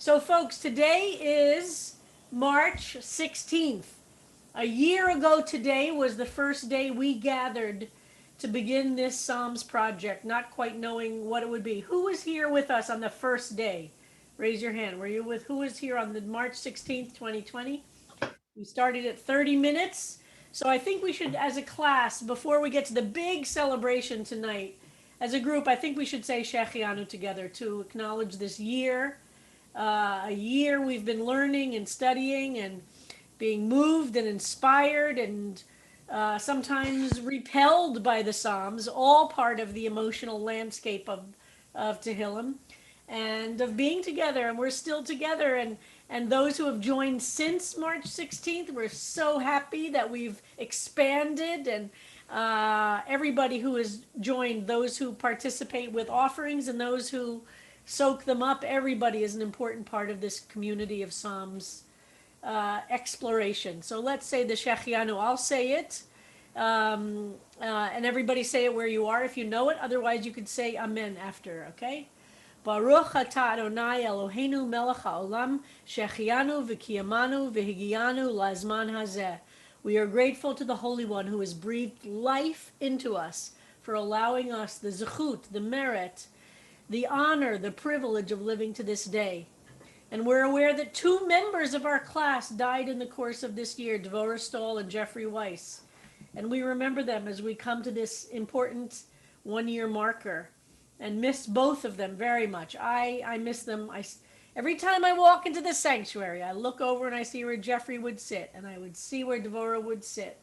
So, folks, today is March 16th. A year ago today was the first day we gathered to begin this Psalms project, not quite knowing what it would be. Who was here with us on the first day? Raise your hand. Who was here on the March 16th, 2020? We started at 30 minutes. So I think we should, as a class, before we get to the big celebration tonight, as a group, I think we should say Shechianu together to acknowledge this year. A year we've been learning and studying and being moved and inspired and sometimes repelled by the Psalms, all part of the emotional landscape of Tehillim and of being together. And we're still together. And those who have joined since March 16th, we're so happy that we've expanded. And everybody who has joined, those who participate with offerings and those who soak them up, everybody is an important part of this community of Psalms exploration. So let's say the Shechianu. I'll say it, and everybody say it where you are if you know it. Otherwise, you could say Amen after. Okay. Baruch atah Adonai Eloheinu melech haolam shechianu v'kiyamanu v'higianu lazman hazeh. We are grateful to the Holy One who has breathed life into us for allowing us the zechut, the merit, the honor, the privilege of living to this day. And we're aware that two members of our class died in the course of this year, Devorah Stoll and Jeffrey Weiss. And we remember them as we come to this important one-year marker and miss both of them very much. I miss them. Every time I walk into the sanctuary, I look over and I see where Jeffrey would sit, and I would see where Devorah would sit.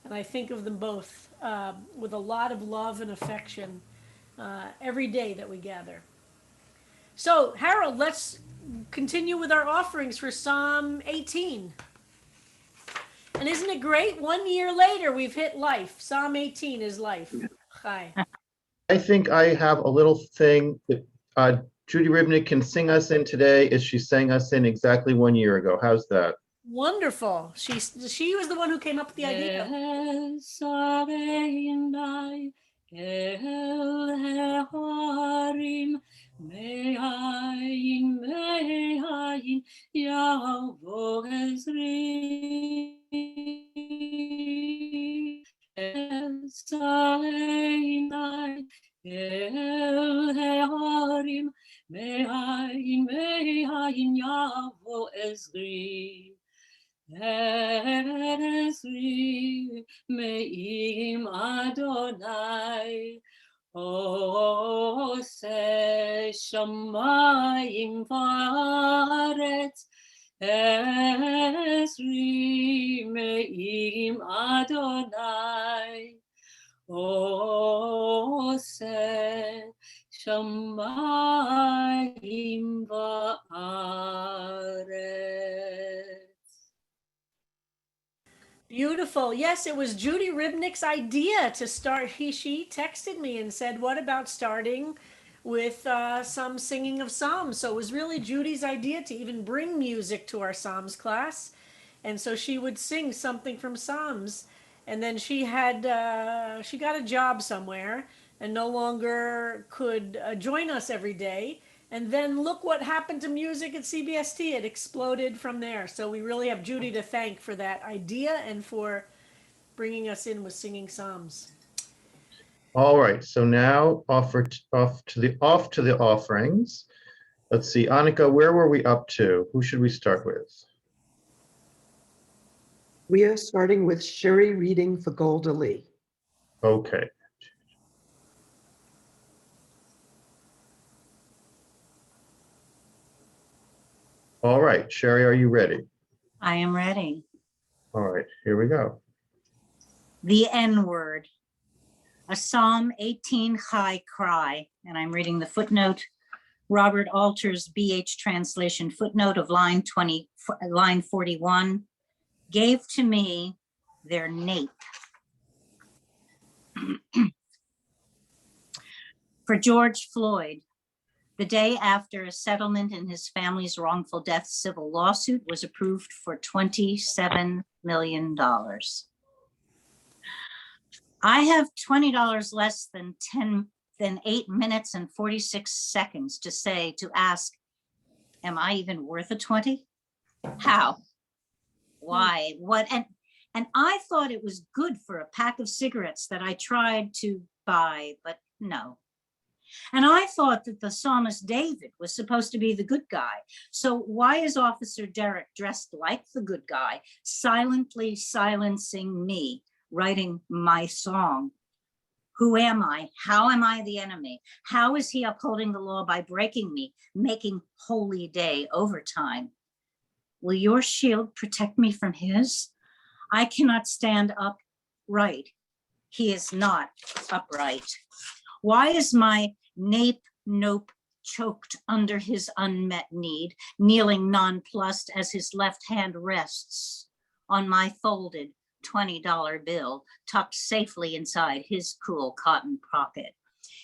And I think of them both with a lot of love and affection every day that we gather. So, Harold, let's continue with our offerings for Psalm 18. And isn't it great? 1 year later, we've hit life. Psalm 18 is life. Chai. I think I have a little thing that Judy Ribnick can sing us in today as she sang us in exactly 1 year ago. How's that? Wonderful. She was the one who came up with the idea. Ezri me'im Adonai Ose shamayim va'aretz Ezri me'im Adonai Ose shamayim va'aretz. Beautiful. Yes, it was Judy Ribnick's idea to start. She texted me and said, what about starting with some singing of Psalms? So it was really Judy's idea to even bring music to our Psalms class. And so she would sing something from Psalms. And then she got a job somewhere and no longer could join us every day. And then look what happened to music at CBST. It exploded from there. So we really have Judy to thank for that idea and for bringing us in with singing Psalms. All right, so now off to the offerings. Let's see, Annika, where were we up to? Who should we start with? We are starting with Sherry reading for Golda Lee. Okay. All right, Sherry, are you ready? I am ready. All right, here we go. The N-word, a Psalm 18 high cry, and I'm reading the footnote, Robert Alter's BH translation footnote of line 41, gave to me their nape. For George Floyd, the day after a settlement in his family's wrongful death civil lawsuit was approved for $27 million. I have $20 less than 8 minutes and 46 seconds to ask Am I even worth a 20? How? Why? What? And I thought it was good for a pack of cigarettes that I tried to buy, but no. And I thought that the psalmist David was supposed to be the good guy. So why is Officer Derek dressed like the good guy, silently silencing me, writing my song? Who am I? How am I the enemy? How is he upholding the law by breaking me, making holy day overtime? Will your shield protect me from his? I cannot stand upright. He is not upright. Why is my nope choked under his unmet need, kneeling nonplussed as his left hand rests on my folded $20 bill, tucked safely inside his cool cotton pocket?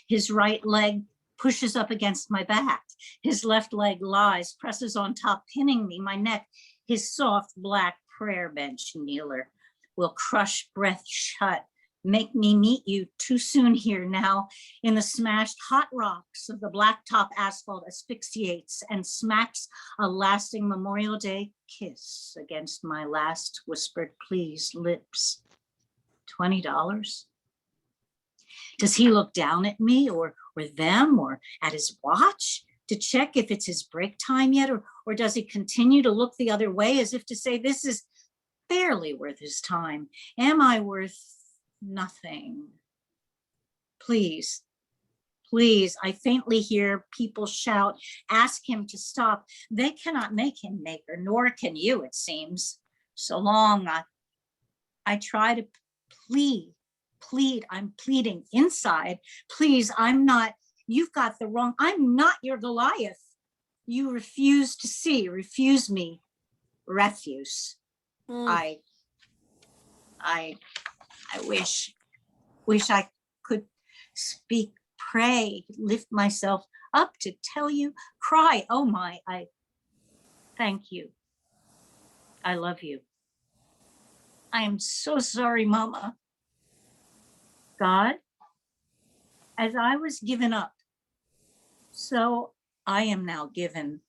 His right leg pushes up against my back. His left leg lies, presses on top, pinning me, my neck. His soft black prayer bench kneeler will crush breath shut, make me meet you too soon here now. In the smashed hot rocks of the blacktop asphalt asphyxiates and smacks a lasting Memorial Day kiss against my last whispered please lips. $20? Does he look down at me or them or at his watch to check if it's his break time yet? Or does he continue to look the other way as if to say, this is barely worth his time? Am I worth nothing? Please, please, I faintly hear people shout, ask him to stop. They cannot make him maker, nor can you, it seems. So long, I try to plead, I'm pleading inside. Please, I'm not, you've got the wrong, I'm not your Goliath. You refuse to see, refuse me, refuse. I wish I could speak, pray, lift myself up to tell you, cry, oh my, I thank you. I love you. I am so sorry, Mama. God, as I was given up, so I am now given.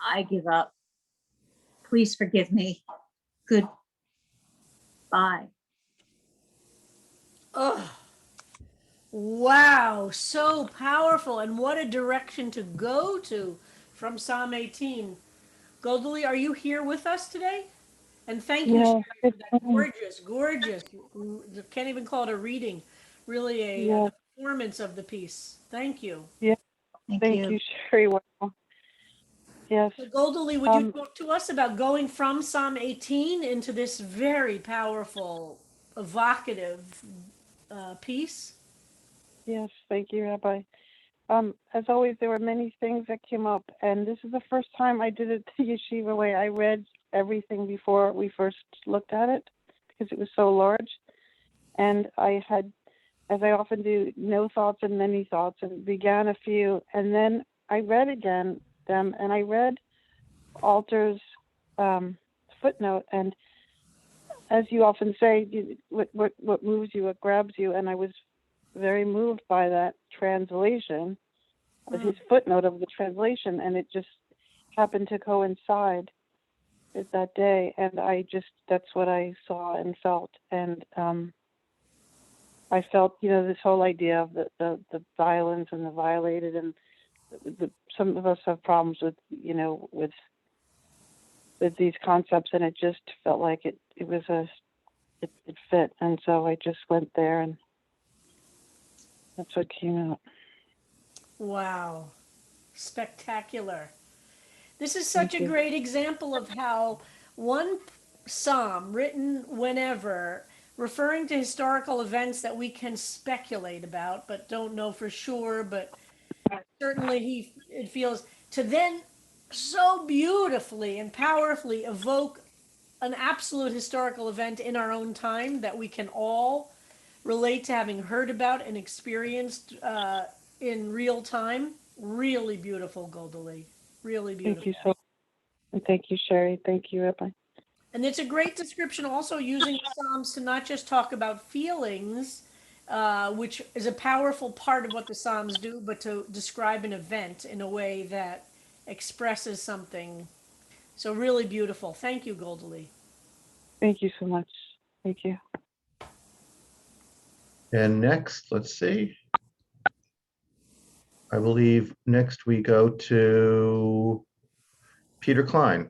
I give up. Please forgive me. Goodbye. Oh, wow, so powerful. And what a direction to go to from Psalm 18. Goldie, are you here with us today? And thank you, Yes, Sherry, for it's that gorgeous, can't even call it a reading, really a yes, performance of the piece. Thank you. yes. Thank Thank you. you, Sherry. Well, yes. So Goldie, would you Um, talk to us about going from Psalm 18 into this very powerful, evocative piece? yes, thank you, Rabbi. As always, there were many things that came up, and this is the first time I did it the yeshiva way. I read everything before we first looked at it because it was so large, and I had, as I often do, no thoughts and many thoughts, and began a few, and then I read again them, and I read Alter's footnote, and as you often say, what moves you, what grabs you, and I was very moved by that translation, his footnote of the translation, and it just happened to coincide with that day, and that's what I saw and felt, and I felt, this whole idea of the violence and the violated, and some of us have problems with, with these concepts, and it just felt like it fit, and so I just went there, and that's what came out. Wow, spectacular. This is such Thank a you. great example of how one psalm written whenever, referring to historical events that we can speculate about but don't know for sure, but certainly it feels to then so beautifully and powerfully evoke an absolute historical event in our own time that we can all relate to having heard about and experienced in real time. Really beautiful, Goldie. Really Thank beautiful. you so much. And thank you, Sherry. Thank you, Rabbi. And it's a great description also using the Psalms to not just talk about feelings, which is a powerful part of what the Psalms do, but to describe an event in a way that expresses something. So really beautiful. Thank you, Goldalee. Thank you so much. Thank you. And next, let's see. I believe next we go to Peter Klein.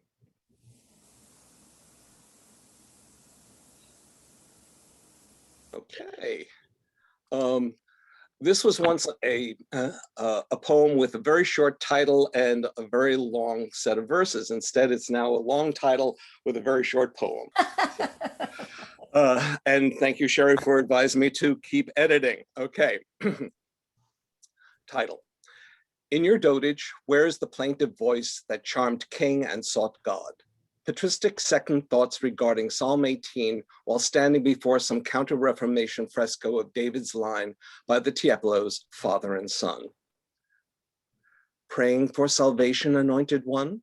Okay. This was once a poem with a very short title and a very long set of verses. Instead, it's now a long title with a very short poem. And thank you, Sherry, for advising me to keep editing. Okay. Title. In your dotage, where is the plaintive voice that charmed king and sought God? Patristic second thoughts regarding Psalm 18 while standing before some Counter-Reformation fresco of David's line by the Tieplos, father and son. Praying for salvation, anointed one?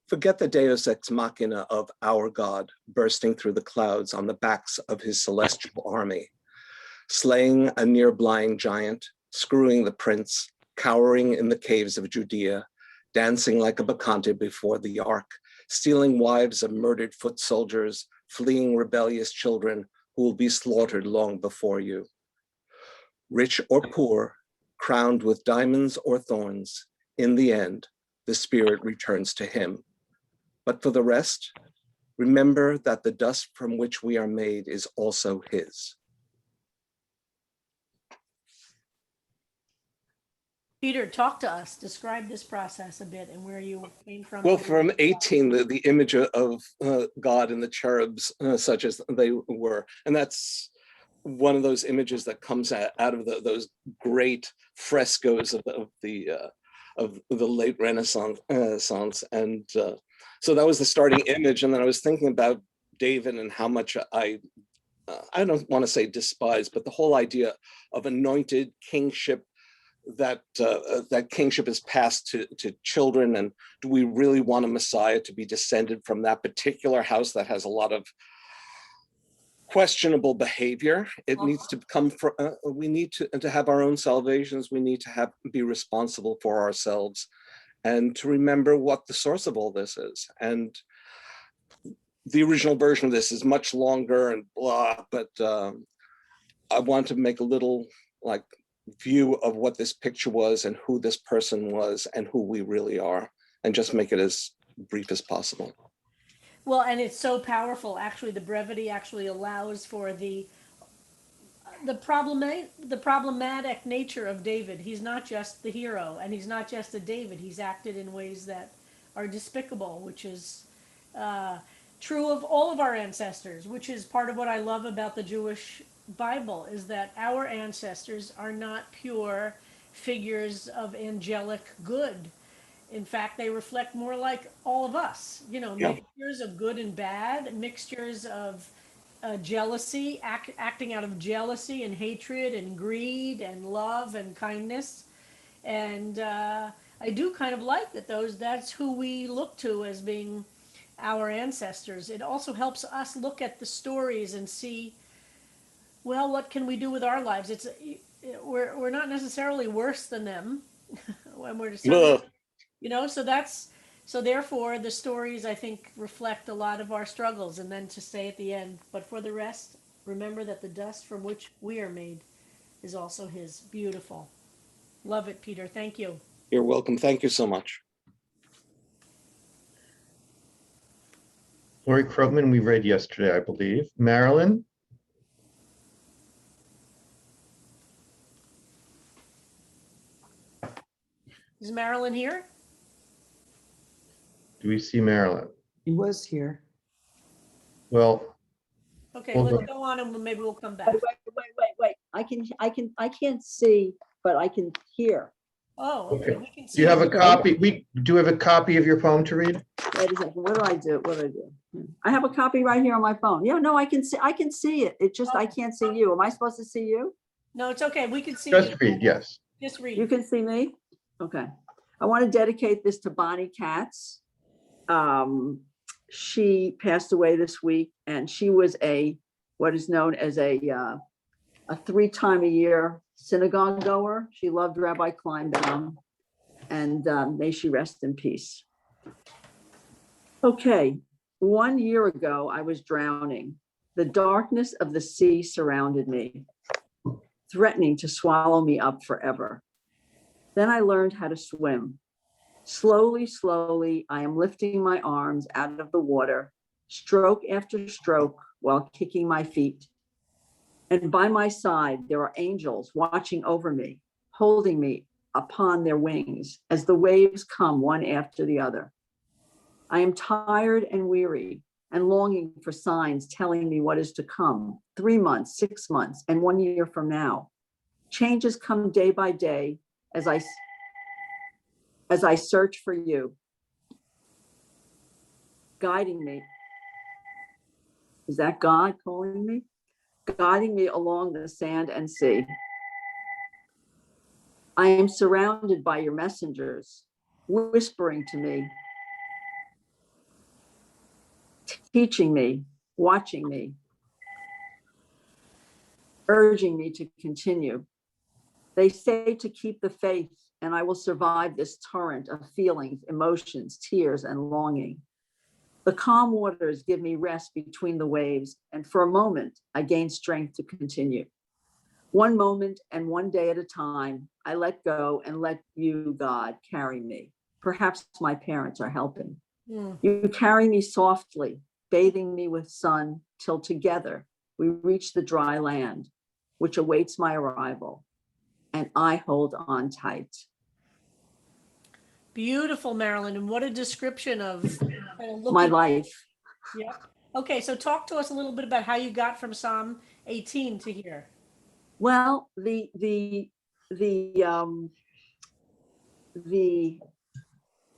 Forget the Deus ex machina of our God bursting through the clouds on the backs of his celestial army, slaying a near-blind giant, screwing the prince, cowering in the caves of Judea, dancing like a bacchante before the ark, stealing wives of murdered foot soldiers, fleeing rebellious children who will be slaughtered long before you. Rich or poor, crowned with diamonds or thorns, in the end, the spirit returns to him. But for the rest, remember that the dust from which we are made is also his. Peter, talk to us. Describe this process a bit and where you came from. Well, from 18, the image of God and the cherubs, such as they were. And that's one of those images that comes out of those great frescoes of the late Renaissance. And so that was the starting image. And then I was thinking about David and how much I don't want to say despise, but the whole idea of anointed kingship, that kingship is passed to children, and do we really want a Messiah to be descended from that particular house that has a lot of questionable behavior? It needs to come from, we need to have our own salvations. We need to be responsible for ourselves and to remember what the source of all this is. And the original version of this is much longer and blah, but I want to make a little view of what this picture was and who this person was and who we really are, and just make it as brief as possible. Well, and it's so powerful. Actually, the brevity actually allows for the problematic nature of David. He's not just the hero, and he's not just a David. He's acted in ways that are despicable, which is true of all of our ancestors, which is part of what I love about the Jewish Bible, is that our ancestors are not pure figures of angelic good. In fact, they reflect more like all of us, mixtures of good and bad, mixtures of jealousy, acting out of jealousy and hatred and greed and love and kindness. And I do kind of like that's who we look to as being our ancestors. It also helps us look at the stories and see, well, what can we do with our lives? We're not necessarily worse than them when we're just, so therefore the stories, I think, reflect a lot of our struggles. And then to say at the end, but for the rest, remember that the dust from which we are made is also his. Beautiful. Love it, Peter. Thank you. You're welcome. Thank you so much. Lori Krugman, we read yesterday, I believe. Marilyn? Is Marilyn here? Do we see Marilyn? He was here. Well, Okay, We'll let's go. go on and maybe we'll come back. Wait. I can't see, but I can hear. Oh, okay. We can see. Do you have a Okay. copy? We do have a copy of your poem to read? Wait a second. What do I do? I have a copy right here on my phone. Yeah, no, I can see it. It's just I can't see you. Am I supposed to see you? No, it's okay. We can see. Just you. read, yes. Just read. You can see me? Okay. I want to dedicate this to Bonnie Katz. She passed away this week, and she was what is known as a 3-time-a-year synagogue goer. She loved Rabbi Kleinbaum. and may she rest in peace. Okay, 1 year ago, I was drowning. The darkness of the sea surrounded me, threatening to swallow me up forever. Then I learned how to swim. Slowly, slowly, I am lifting my arms out of the water, stroke after stroke, while kicking my feet. And by my side, there are angels watching over me, holding me upon their wings as the waves come one after the other. I am tired and weary and longing for signs telling me what is to come, 3 months, 6 months, and 1 year from now. Changes come day by day as I search for you, guiding me. Is that God calling me? Guiding me along the sand and sea. I am surrounded by your messengers, whispering to me, teaching me, watching me, urging me to continue. They say to keep the faith, and I will survive this torrent of feelings, emotions, tears, and longing. The calm waters give me rest between the waves, and for a moment, I gain strength to continue. One moment and one day at a time, I let go and let you, God, carry me. Perhaps my parents are helping. You carry me softly, bathing me with sun, till together we reach the dry land, which awaits my arrival, and I hold on tight. Beautiful, Marilyn. And what a description of My life. Yep. Okay, so talk to us a little bit about how you got from Psalm 18 to here. Well, the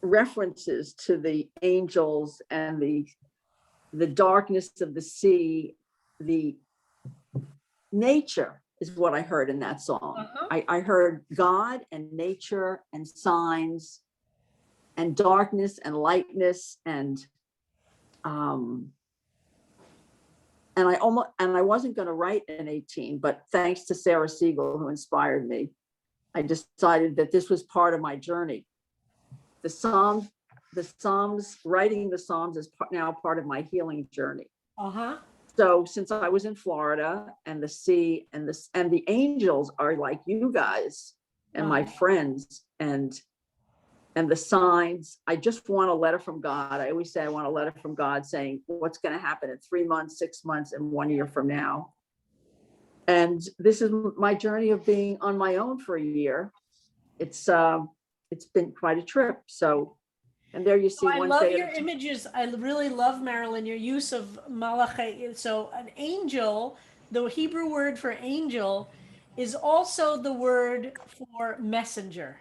references to the angels and the darkness of the sea, the nature is what I heard in that song. I heard God and nature and signs and darkness and lightness and I wasn't going to write an 18, but thanks to Sarah Siegel, who inspired me, I decided that this was part of my journey. The Psalms, writing the Psalms is now part of my healing journey. So since I was in Florida, and the sea and the angels are like you guys and my friends, and the signs, I just want a letter from God. I always say I want a letter from God saying what's going to happen in 3 months, 6 months, and 1 year from now. And this is my journey of being on my own for a year. It's been quite a trip. So, and there you see I one love day your images. I really love, Marilyn, your use of malachai. So an angel, the Hebrew word for angel, is also the word for messenger,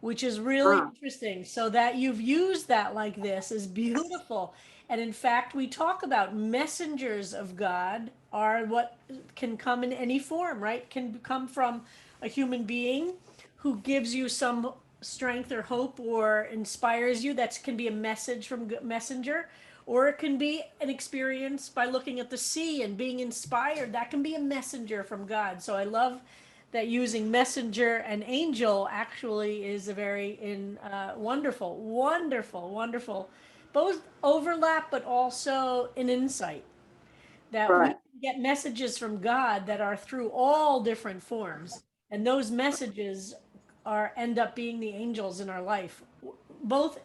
which is really interesting. So that you've used that like this is beautiful. And in fact, we talk about messengers of God are what can come in any form, right? Can come from a human being who gives you some strength or hope or inspires you. That can be a message from messenger, or it can be an experience by looking at the sea and being inspired. That can be a messenger from God. So I love that using messenger and angel actually is a very wonderful, wonderful, wonderful, both overlap but also an insight that we can get messages from God that are through all different forms, and those messages end up being the angels in our life, both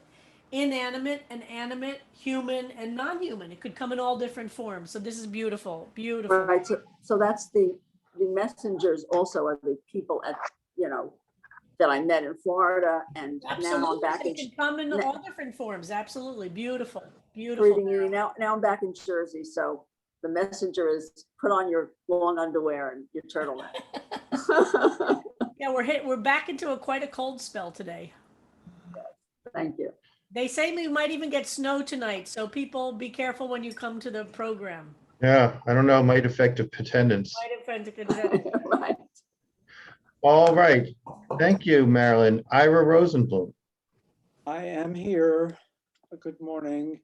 inanimate and animate, human and non-human. It could come in all different forms. So this is beautiful, beautiful. Right. So that's the messengers also are the people that I met in Florida, and Absolutely. now I'm back It can come in all different forms. Absolutely. Beautiful. Beautiful. now I'm back in Jersey. So the messenger is put on your long underwear and your turtleneck. Yeah, we're back into quite a cold spell today. Thank you. They say we might even get snow tonight, so people be careful when you come to the program. Yeah, I don't know, might affect attendance. Might affect attendance. Right. All right. Thank you, Marilyn. Ira Rosenblum. I am here. Good morning.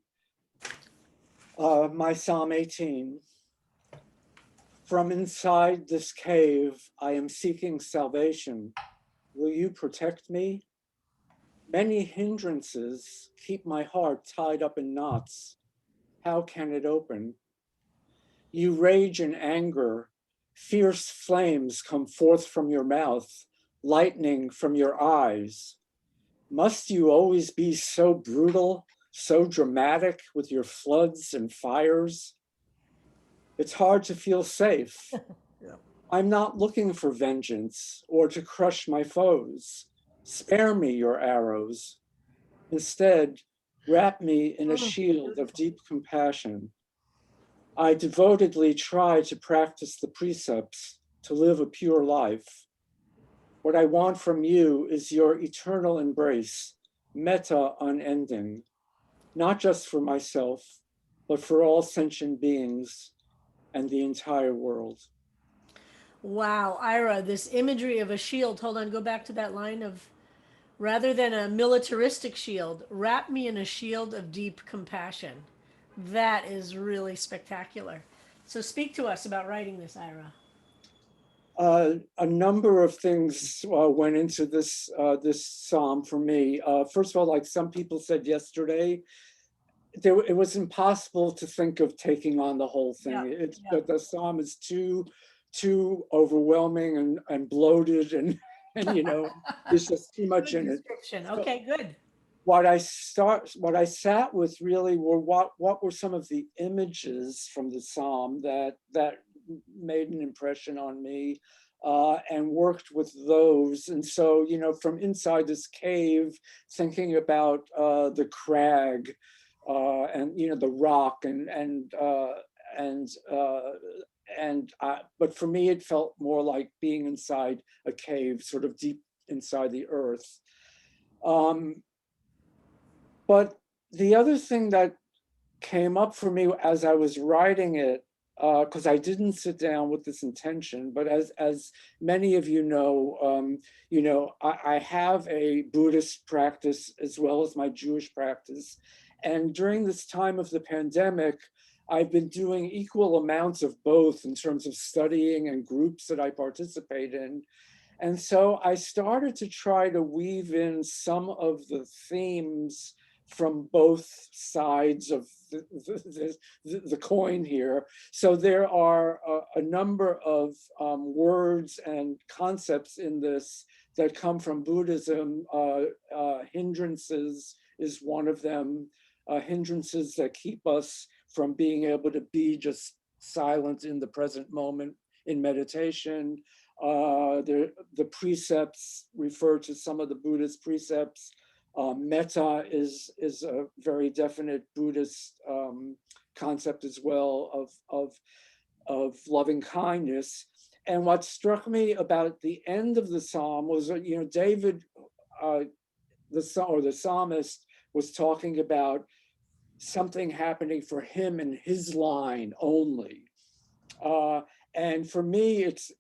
My Psalm 18. From inside this cave, I am seeking salvation. Will you protect me? Many hindrances keep my heart tied up in knots. How can it open? You rage in anger. Fierce flames come forth from your mouth, lightning from your eyes. Must you always be so brutal, so dramatic with your floods and fires? It's hard to feel safe. I'm not looking for vengeance or to crush my foes. Spare me your arrows. Instead, wrap me in a shield of deep compassion. I devotedly try to practice the precepts to live a pure life. What I want from you is your eternal embrace, metta unending, not just for myself, but for all sentient beings and the entire world. Wow, Ira, this imagery of a shield. Hold on, go back to that line of rather than a militaristic shield, wrap me in a shield of deep compassion. That is really spectacular. So speak to us about writing this, Ira. A number of things went into this psalm for me. First of all, like some people said yesterday, it was impossible to think of taking on the whole thing. The psalm is too overwhelming and bloated and there's just too much Good in it. description. Okay, good. What I sat with really were what were some of the images from the psalm that made an impression on me, and worked with those. And so, from inside this cave, thinking about the crag, and the rock, but for me, it felt more like being inside a cave, sort of deep inside the earth. But the other thing that came up for me as I was writing it, because I didn't sit down with this intention, but as many of you know, I have a Buddhist practice as well as my Jewish practice. And during this time of the pandemic, I've been doing equal amounts of both in terms of studying and groups that I participate in. And so I started to try to weave in some of the themes from both sides of the coin here. So there are a number of words and concepts in this that come from Buddhism. Hindrances is one of them. Hindrances that keep us from being able to be just silent in the present moment in meditation. The precepts refer to some of the Buddhist precepts. Metta is a very definite Buddhist concept as well of loving kindness. And what struck me about the end of the psalm was, David, the psalmist, was talking about something happening for him and his line only. And for me, it's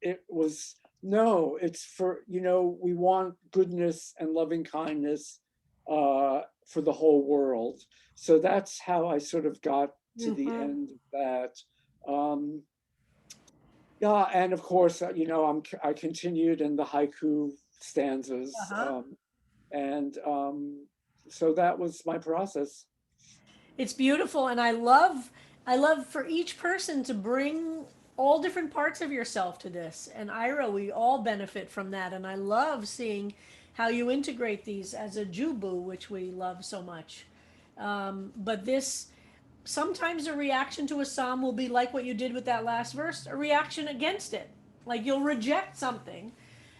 for, we want goodness and loving kindness for the whole world. So that's how I sort of got to the end of that. And of course, I continued in the haiku stanzas. So that was my process. It's beautiful, and I love for each person to bring all different parts of yourself to this. And Ira, we all benefit from that, and I love seeing how you integrate these as a Jubu, which we love so much. But this, sometimes a reaction to a psalm will be like what you did with that last verse, a reaction against it. Like you'll reject something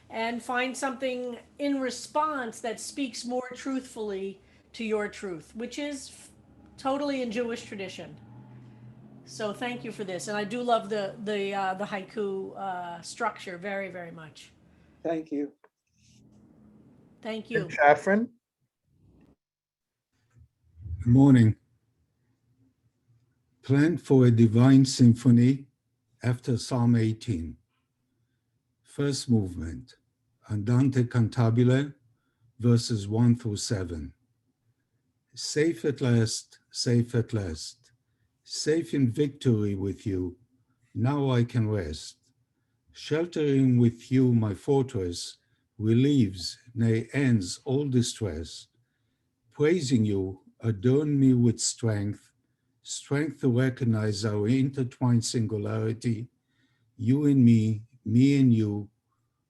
and find something in response that speaks more truthfully to your truth, which is totally in Jewish tradition. So thank you for this, and I do love the haiku structure very, very much. Thank you. Thank you. Shafran? Good morning. Planned for a divine symphony after Psalm 18. First movement, Andante cantabile, verses 1 through 7. Safe at last, safe at last. Safe in victory with you, now I can rest. Sheltering with you my fortress relieves, nay ends all distress. praising you, adorn me with strength, strength to recognize our intertwined singularity, you and me and you,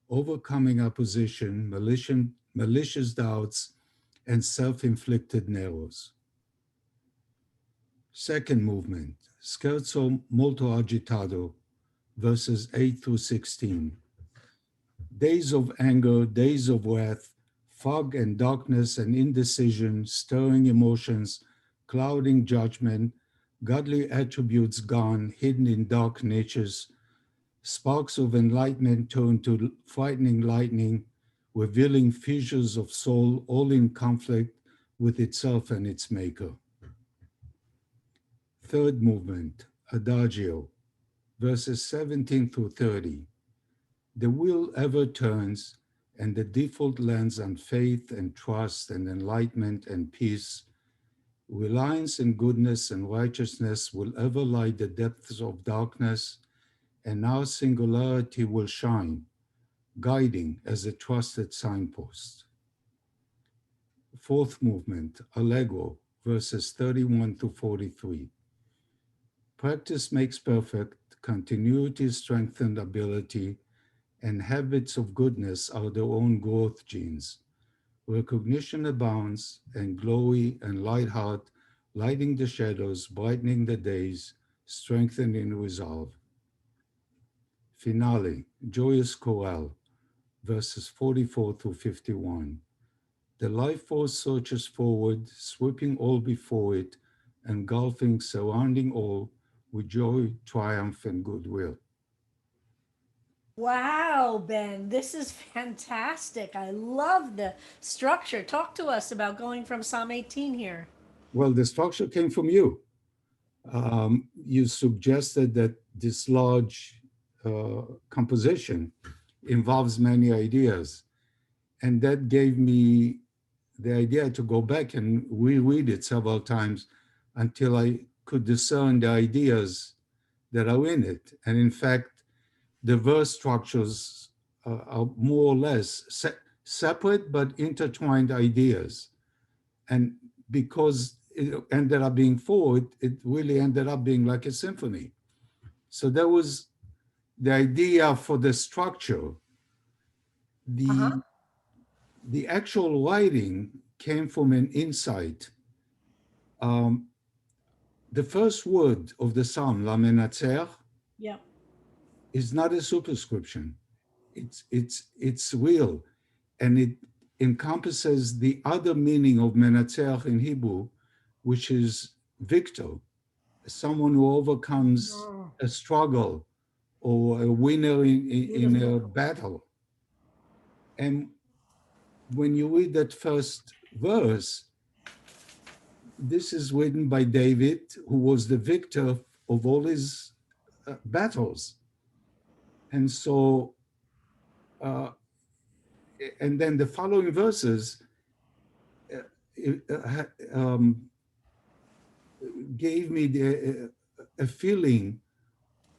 overcoming opposition, malicious doubts, and self-inflicted narrows. Second movement, Scherzo molto agitato, verses 8 through 16. Days of anger, days of wrath, fog and darkness and indecision, stirring emotions, clouding judgment, godly attributes gone, hidden in dark niches, sparks of enlightenment turned to frightening lightning, revealing fissures of soul, all in conflict with itself and its maker. Third movement, Adagio, verses 17 through 30. The wheel ever turns, and the default lands on faith and trust and enlightenment and peace. Reliance in goodness and righteousness will ever light the depths of darkness, and our singularity will shine, guiding as a trusted signpost. Fourth movement, Allegro, verses 31 to 43. Practice makes perfect, continuity strengthens ability, and habits of goodness are their own growth genes. Recognition abounds, and glory and light heart, lighting the shadows, brightening the days, strengthening resolve. Finale, joyous chorale, verses 44 through 51. The life force searches forward, sweeping all before it, engulfing, surrounding all with joy, triumph, and goodwill. Wow, Ben, this is fantastic. I love the structure. Talk to us about going from Psalm 18 here. Well, the structure came from you. You suggested that this large composition involves many ideas. And that gave me the idea to go back and reread it several times until I could discern the ideas that are in it. And in fact, the verse structures are more or less separate but intertwined ideas. And because it ended up being four, it really ended up being like a symphony. So that was the idea for the structure. The actual writing came from an insight. The first word of the psalm, La Menatzer, Yep. is not a superscription. It's real, and it encompasses the other meaning of Menatzer in Hebrew, which is victor, someone who overcomes a struggle or a winner in a battle. And when you read that first verse, this is written by David, who was the victor of all his battles. And so, and then the following verses gave me a feeling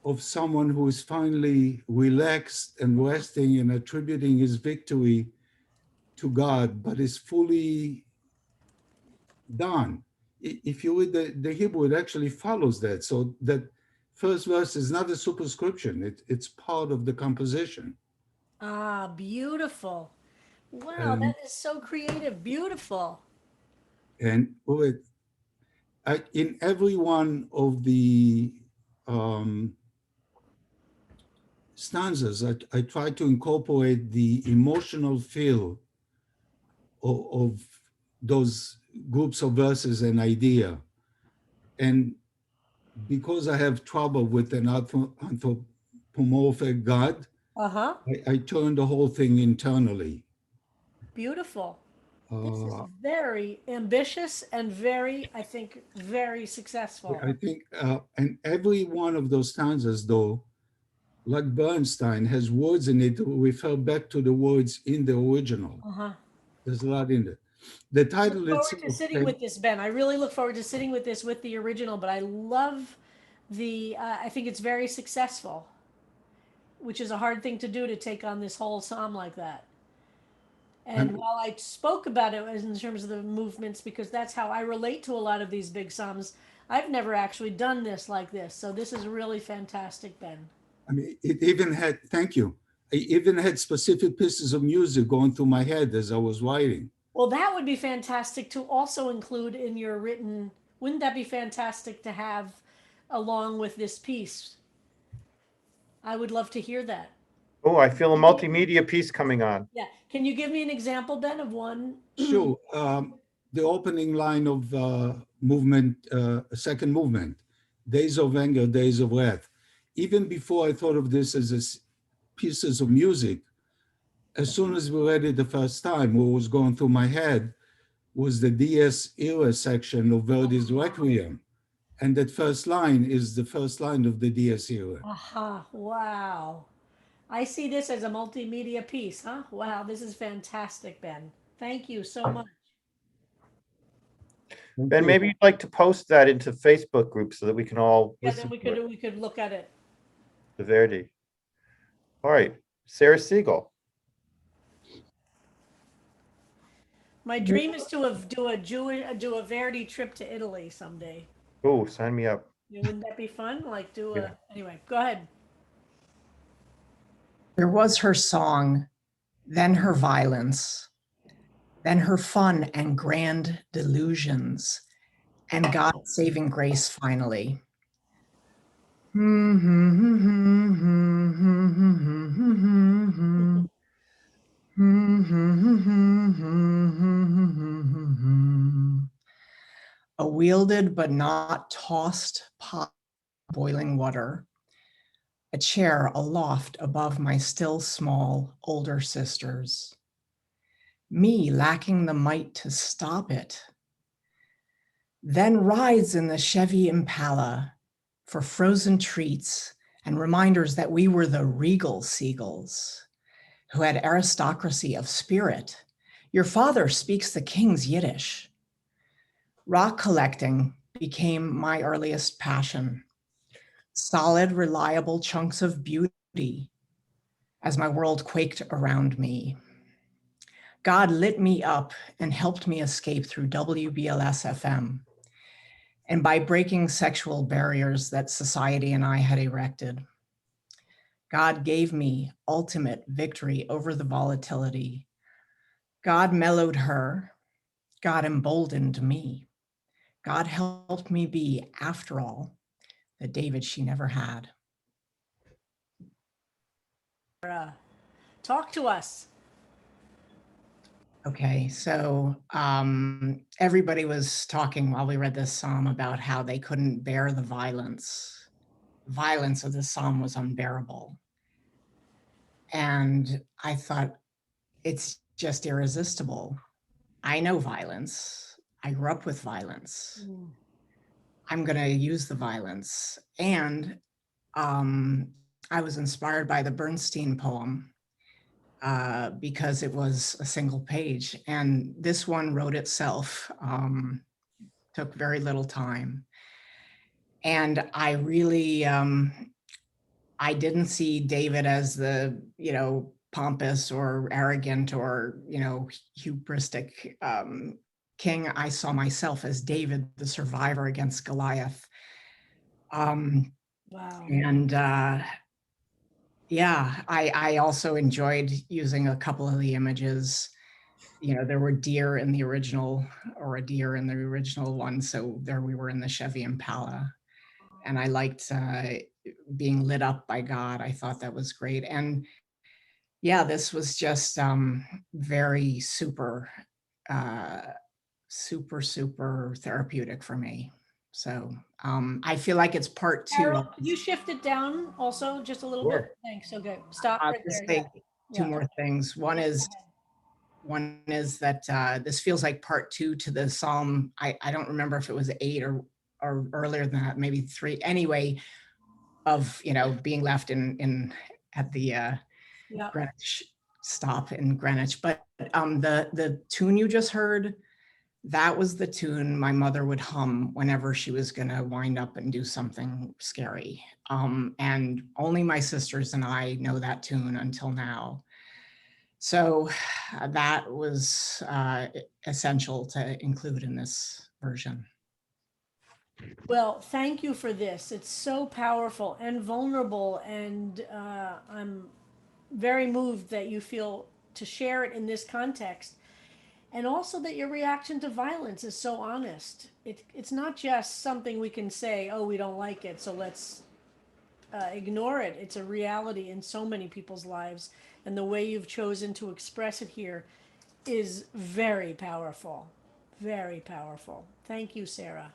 of someone who is finally relaxed and resting and attributing his victory to God, but is fully done. If you read the Hebrew, it actually follows that. So that first verse is not a superscription. It's part of the composition. Ah, beautiful. Wow, And, that is so creative. Beautiful. and in every one of the stanzas, I try to incorporate the emotional feel of those groups of verses and idea. And because I have trouble with an anthropomorphic God, I turn the whole thing internally. Beautiful. This is very ambitious and very, I think, very successful. I think, and every one of those stanzas, though, like Bernstein, has words in it that refer back to the words in the original. There's a lot in it. The title I look forward to sitting with this, Ben. I really look forward to sitting with this with the original, but I love I think it's very successful, which is a hard thing to do, to take on this whole psalm like that. And while I spoke about it as in terms of the movements, because that's how I relate to a lot of these big psalms, I've never actually done this like this. So this is really fantastic, Ben. I mean, it even had, thank you. It even had specific pieces of music going through my head as I was writing. Well, that would be fantastic to also include in your written. Wouldn't that be fantastic to have along with this piece? I would love to hear that. Oh, I feel a multimedia piece coming on. Yeah. Can you give me an example, Ben, of one? Sure. The opening line of second movement, Days of Anger, Days of Wrath. Even before I thought of this as pieces of music, as soon as we read it the first time, what was going through my head was the Dies Irae section of Verdi's Requiem. And that first line is the first line of the Dies Irae. Aha, wow. I see this as a multimedia piece, huh? Wow, this is fantastic, Ben. Thank you so much. Ben, maybe you'd like to post that into Facebook groups so that we can all Yeah, then listen to it, we could look at it. to Verdi. All right, Sarah Siegel. My dream is to do a Verdi trip to Italy someday. Oh, sign me up. Wouldn't that be fun? Like Yeah. Anyway, go ahead. There was her song, then her violence, then her fun and grand delusions, and God's saving grace finally. A wielded but not tossed pot of boiling water, a chair aloft above my still small older sisters, me lacking the might to stop it, then rides in the Chevy Impala for frozen treats and reminders that we were the regal seagulls who had aristocracy of spirit. Your father speaks the king's Yiddish. Rock collecting became my earliest passion. Solid, reliable chunks of beauty as my world quaked around me. God lit me up and helped me escape through WBLS-FM and by breaking sexual barriers that society and I had erected. God gave me ultimate victory over the volatility. God mellowed her. God emboldened me. God helped me be, after all, the David she never had. Talk to us. Okay, so everybody was talking while we read this psalm about how they couldn't bear the violence. Violence of the psalm was unbearable. And I thought, it's just irresistible. I know violence. I grew up with violence. I'm going to use the violence. And I was inspired by the Bernstein poem because it was a single page. And this one wrote itself, took very little time. And I really, I didn't see David as the, pompous or arrogant or, hubristic king. I saw myself as David, the survivor against Goliath. Wow. And yeah, I also enjoyed using a couple of the images. There were deer in the original, or a deer in the original one. So there we were in the Chevy Impala. And I liked being lit up by God. I thought that was great. And yeah, this was just very super therapeutic for me. So I feel like it's part two. Carol, could you shift it down also just a little bit? Thanks. Okay, stop I'll right just there. say two more things. One is that this feels like part two to the psalm. I don't remember if it was 8 or earlier than that, maybe 3. Anyway, of being left in at the Greenwich stop in Greenwich. But the tune you just heard, that was the tune my mother would hum whenever she was going to wind up and do something scary. And only my sisters and I know that tune until now. So that was essential to include in this version. Well, thank you for this. It's so powerful and vulnerable, and I'm very moved that you feel to share it in this context, and also that your reaction to violence is so honest. It's not just something we can say, oh, we don't like it, so let's ignore it. It's a reality in so many people's lives, and the way you've chosen to express it here is very powerful. Very powerful. Thank you, Sarah.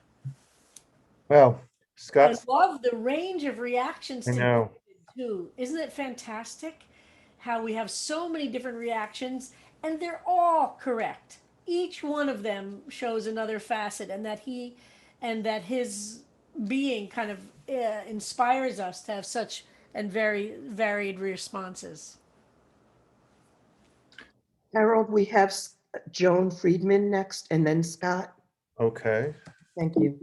Well, I Scott's, love the range of reactions I to know. David, too. Isn't it fantastic how we have so many different reactions and they're all correct? Each one of them shows another facet, and that his being kind of inspires us to have such and very varied responses. Harold, we have Joan Friedman next and then Scott. Okay, Thank you.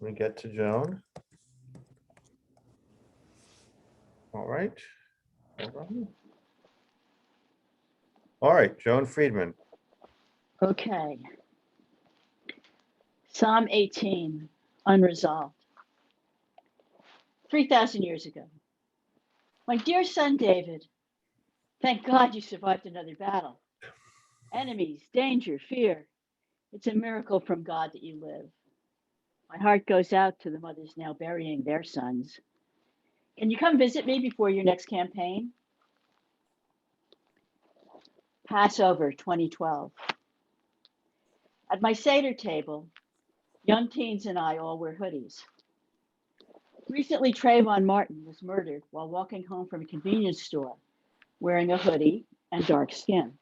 we get to Joan. All right. Hold on. All right, Joan Friedman. Okay. Psalm 18, unresolved. 3,000 years ago. My dear son David, thank God you survived another battle. Enemies, danger, fear. It's a miracle from God that you live. My heart goes out to the mothers now burying their sons. Can you come visit me before your next campaign? Passover 2012. At my Seder table, young teens and I all wear hoodies. Recently, Trayvon Martin was murdered while walking home from a convenience store wearing a hoodie and dark skin.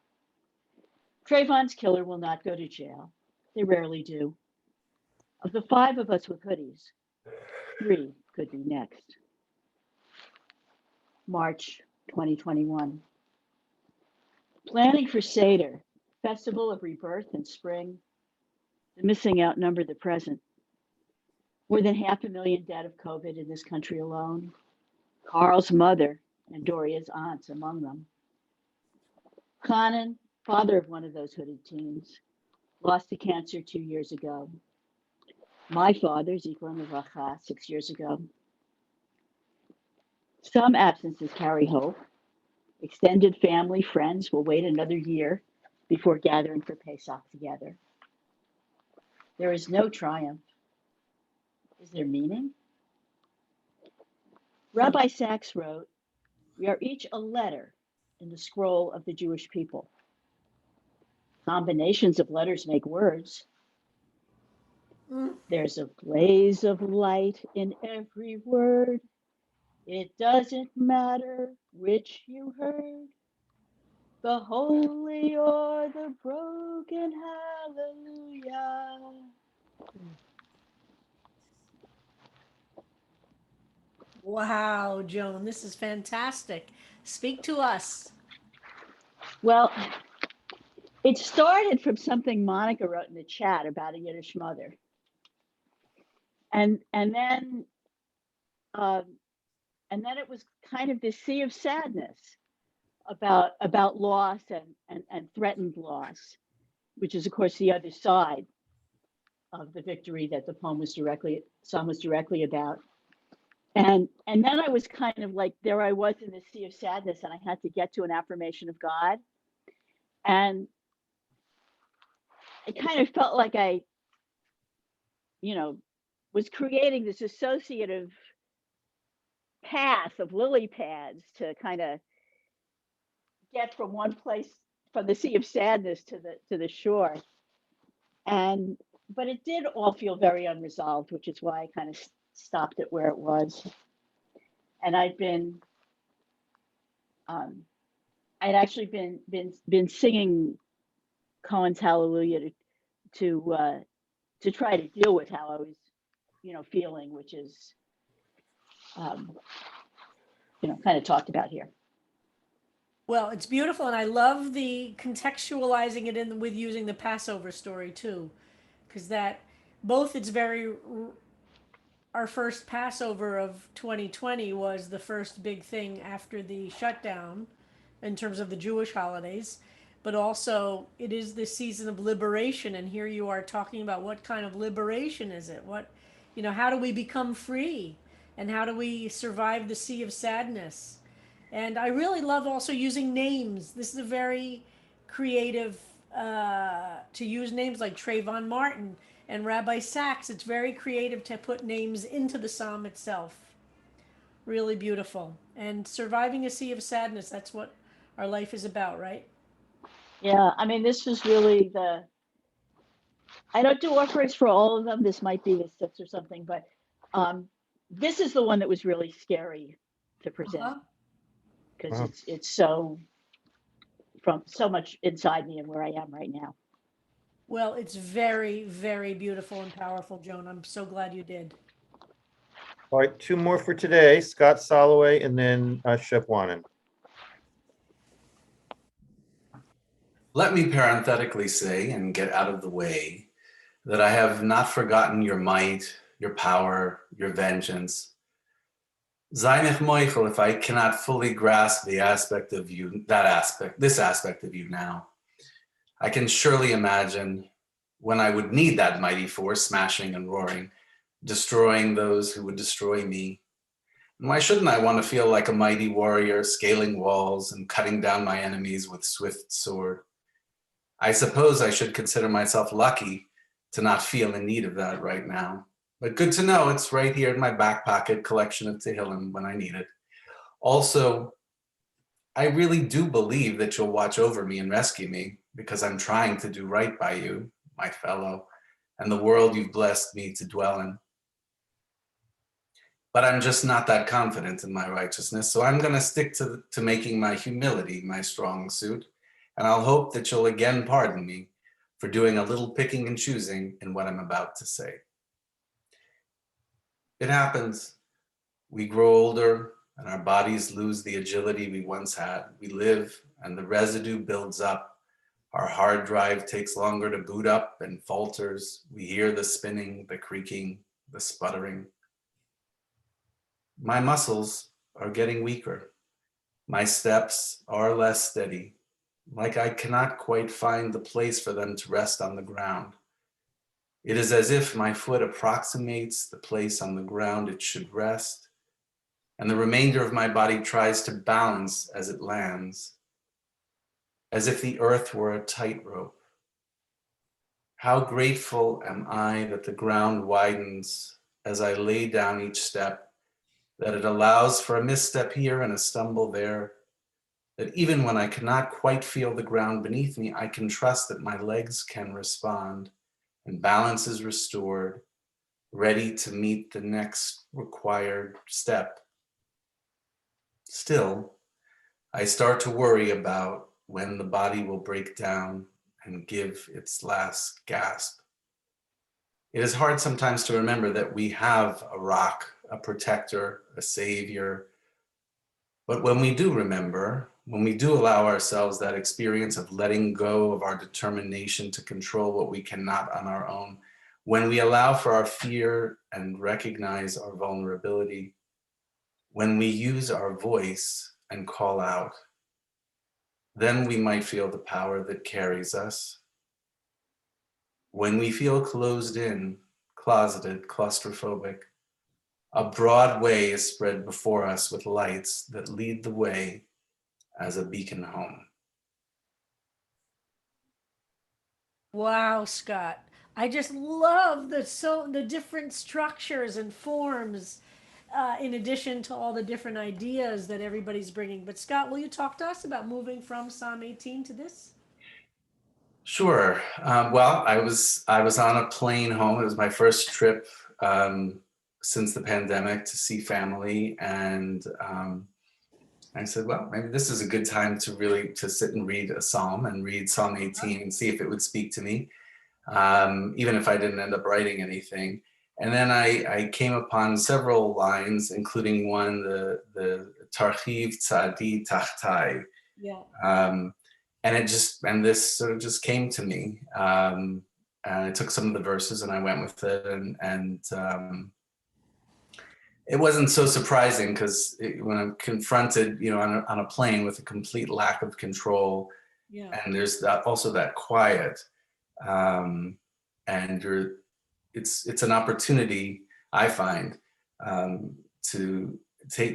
Trayvon's killer will not go to jail. They rarely do. Of the 5 of us with hoodies, 3 could be next. March 2021. Planning for Seder, festival of rebirth and spring. The missing outnumber the present. More than 500,000 dead of COVID in this country alone. Carl's mother and Doria's aunts among them. Conan, father of one of those hooded teens, lost to cancer 2 years ago. My father, Zikron Levracha, 6 years ago. Some absences carry hope. Extended family, friends will wait another year before gathering for Pesach together. There is no triumph. Is there meaning? Rabbi Sachs wrote, we are each a letter in the scroll of the Jewish people. Combinations of letters make words. There's a blaze of light in every word. It doesn't matter which you heard, the holy or the broken, hallelujah. Wow, Joan, this is fantastic. Speak to us. Well, it started from something Monica wrote in the chat about a Yiddish mother. And then it was kind of this sea of sadness about loss and threatened loss, which is of course the other side of the victory that the song was directly about. And then I was kind of like, there I was in this sea of sadness, and I had to get to an affirmation of God. And it kind of felt like I, was creating this associative path of lily pads to kind of get from one place, from the sea of sadness to the shore. But it did all feel very unresolved, which is why I kind of stopped it where it was. And I'd actually been singing Cohen's Hallelujah to try to deal with how I was, feeling, which is, kind of talked about here. Well, it's beautiful, and I love the contextualizing it in with using the Passover story too, because that both it's very our first Passover of 2020 was the first big thing after the shutdown, in terms of the Jewish holidays, but also it is the season of liberation. And here you are talking about what kind of liberation is it? What, how do we become free? And how do we survive the sea of sadness? And I really love also using names. This is a very creative, to use names like Trayvon Martin and Rabbi Sachs. It's very creative to put names into the psalm itself. Really beautiful. And surviving a sea of sadness, that's what our life is about, right? Yeah, I mean, this was really I don't do offerings for all of them. This might be the sixth or something, but this is the one that was really scary to present Uh-huh. because Wow. it's so from so much inside me and where I am right now. Well, it's very, very beautiful and powerful, Joan. I'm so glad you did. All right, two more for today, Scott Soloway and then Shep Wanan. Let me parenthetically say and get out of the way that I have not forgotten your might, your power, your vengeance. Sei mich moichel if I cannot fully grasp the aspect of you, this aspect of you now. I can surely imagine when I would need that mighty force smashing and roaring, destroying those who would destroy me. And why shouldn't I want to feel like a mighty warrior scaling walls and cutting down my enemies with swift sword? I suppose I should consider myself lucky to not feel in need of that right now. But good to know it's right here in my back pocket collection of Tehillim when I need it. Also, I really do believe that you'll watch over me and rescue me because I'm trying to do right by you, my fellow, and the world you've blessed me to dwell in. But I'm just not that confident in my righteousness, so I'm going to stick to making my humility my strong suit, and I'll hope that you'll again pardon me for doing a little picking and choosing in what I'm about to say. It happens. We grow older and our bodies lose the agility we once had. We live and the residue builds up. Our hard drive takes longer to boot up and falters. We hear the spinning, the creaking, the sputtering. My muscles are getting weaker. My steps are less steady, like I cannot quite find the place for them to rest on the ground. It is as if my foot approximates the place on the ground it should rest, and the remainder of my body tries to balance as it lands, as if the earth were a tightrope. How grateful am I that the ground widens as I lay down each step, that it allows for a misstep here and a stumble there, that even when I cannot quite feel the ground beneath me, I can trust that my legs can respond and balance is restored, ready to meet the next required step. Still, I start to worry about when the body will break down and give its last gasp. It is hard sometimes to remember that we have a rock, a protector, a savior. But when we do remember, when we do allow ourselves that experience of letting go of our determination to control what we cannot on our own, when we allow for our fear and recognize our vulnerability, when we use our voice and call out, then we might feel the power that carries us. When we feel closed in, closeted, claustrophobic, a broad way is spread before us with lights that lead the way as a beacon home. Wow, Scott. I just love the different structures and forms, in addition to all the different ideas that everybody's bringing. But Scott, will you talk to us about moving from Psalm 18 to this? Sure. Well, I was on a plane home. It was my first trip since the pandemic to see family, and I said, well, maybe this is a good time to sit and read a psalm and read Psalm 18 and see if it would speak to me, even if I didn't end up writing anything. And then I came upon several lines, including one, the Tarchiv Tzadi Tachtai. Yeah. And this sort of just came to me. And I took some of the verses and I went with it. And it wasn't so surprising because when I'm confronted, on a plane with a complete lack of control, Yeah. and there's also that quiet, and it's an opportunity, I find, to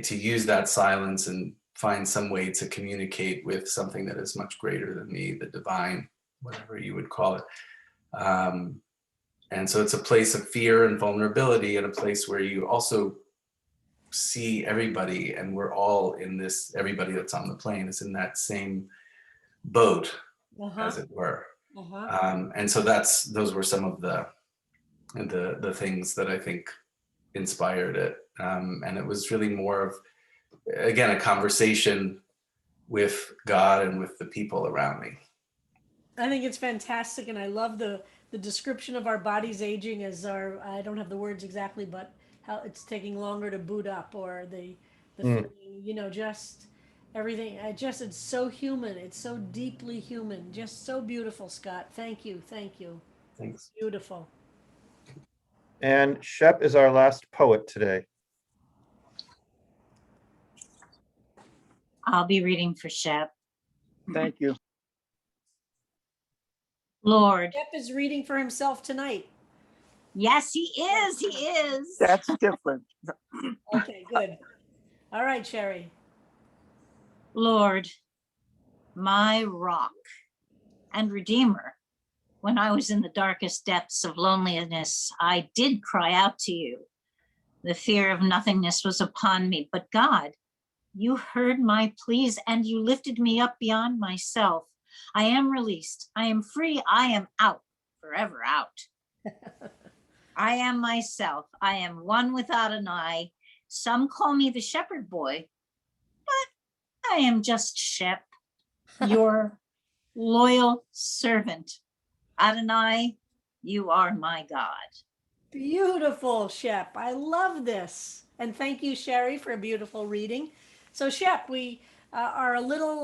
use that silence and find some way to communicate with something that is much greater than me, the divine, whatever you would call it. And so it's a place of fear and vulnerability, and a place where you also see everybody, and we're all in this, everybody that's on the plane is in that same boat, as it were. And so those were some of the things that I think inspired it. And it was really more of, again, a conversation with God and with the people around me. I think it's fantastic, and I love the description of our bodies aging as I don't have the words exactly, but how it's taking longer to boot up, or the feeling, just everything. It's so human. It's so deeply human. Just so beautiful, Scott. Thank you. Thanks. Beautiful. And Shep is our last poet today. I'll be reading for Shep. Thank you. Lord. Shep is reading for himself tonight. Yes, he is. He is. That's different. Okay, good. All right, Sherry. Lord, my rock and redeemer, when I was in the darkest depths of loneliness, I did cry out to you. The fear of nothingness was upon me, but God, you heard my pleas and you lifted me up beyond myself. I am released. I am free. I am out, forever out. I am myself. I am one without an eye. Some call me the shepherd boy, but I am just Shep, your loyal servant. Adonai, you are my God. Beautiful, Shep. I love this. And thank you, Sherry, for a beautiful reading. So, Shep, we are a little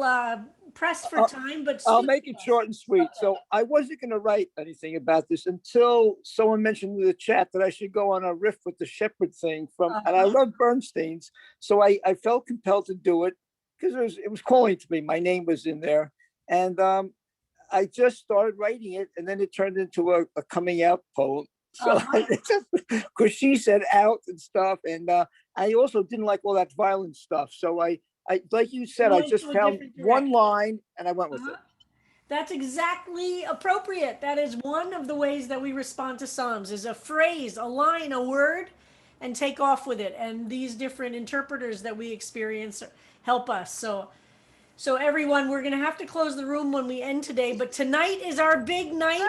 pressed for time, but I'll make it short and sweet. So I wasn't going to write anything about this until someone mentioned in the chat that I should go on a riff with the shepherd thing and I love Bernstein's. So I felt compelled to do it because it was calling to me. My name was in there. And I just started writing it, and then it turned into a coming out poem. So because she said out and stuff. And I also didn't like all that violent stuff. So I like you said, I just found one line and I went with it. That's exactly appropriate. That is one of the ways that we respond to Psalms, is a phrase, a line, a word, and take off with it. And these different interpreters that we experience help us. So everyone, we're going to have to close the room when we end today, but tonight is our big night.